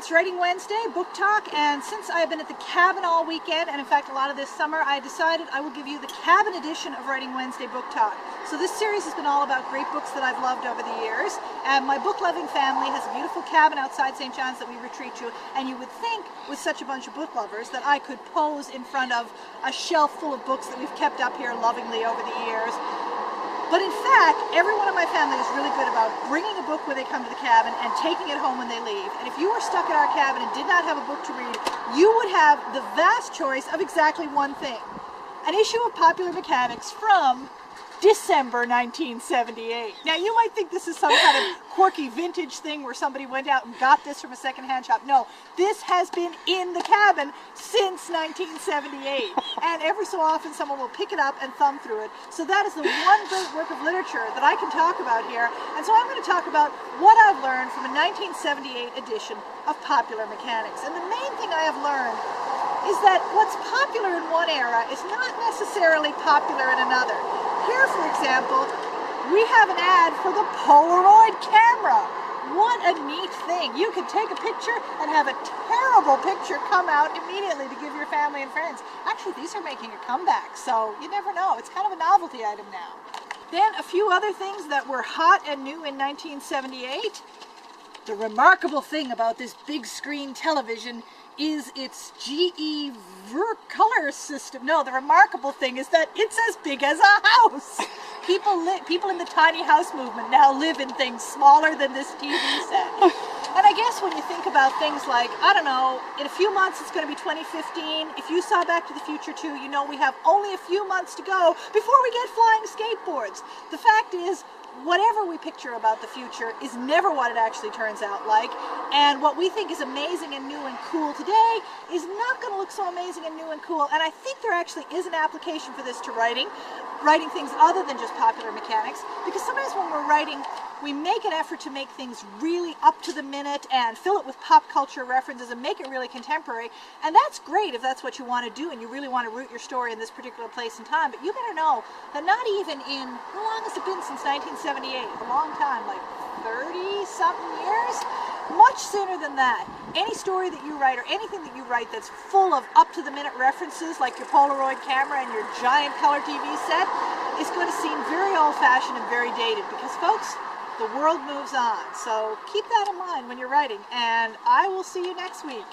it's Writing Wednesday, book talk, and since I've been at the cabin all weekend, and in fact a lot of this summer, I decided I will give you the cabin edition of Writing Wednesday book talk. So this series has been all about great books that I've loved over the years, and my book-loving family has a beautiful cabin outside St. John's that we retreat to, and you would think, with such a bunch of book lovers, that I could pose in front of a shelf full of books that we've kept up here lovingly over the years. But in fact, everyone in my family is really good about bringing a book when they come to the cabin and taking it home when they leave. And if you were stuck at our cabin and did not have a book to read, you would have the vast choice of exactly one thing. An issue of Popular Mechanics from December 1978. Now you might think this is some kind of quirky vintage thing where somebody went out and got this from a secondhand shop. No, this has been in the cabin since 1978. And every so often someone will pick it up and thumb through it. So that is the one great work of literature that I can talk about here. And so I'm going to talk about what I've learned from a 1978 edition of Popular Mechanics. And the main thing I have learned is that what's popular in one era is not necessarily popular in another. Here, for example, we have an ad for the Polaroid camera. What a neat thing. You can take a picture and have a terrible picture come out immediately to give your family and friends. Actually, these are making a comeback, so you never know. It's kind of a novelty item now. Then a few other things that were hot and new in 1978. The remarkable thing about this big screen television is its GE color system. No, the remarkable thing is that it's as big as a house. People in the tiny house movement now live in things smaller than this TV set. And I guess when you think about things like, I don't know, in a few months it's going to be 2015. If you saw Back to the Future 2, you know we have only a few months to go before we get flying skateboards. The fact is, whatever we picture about the future is never what it actually turns out like, and what we think is amazing and new and cool today is not going to look so amazing and new and cool. And I think there actually is an application for this to writing things other than just Popular Mechanics, because sometimes when we're writing, we make an effort to make things really up to the minute and fill it with pop culture references and make it really contemporary. And that's great if that's what you want to do and you really want to root your story in this particular place and time. But you better know that not even in, how long has it been since 1978? A long time, like 30-something years? Much sooner than that. Any story that you write or anything that you write that's full of up-to-the-minute references like your Polaroid camera and your giant color TV set is going to seem very old-fashioned and very dated because, folks, the world moves on. So keep that in mind when you're writing, and I will see you next week.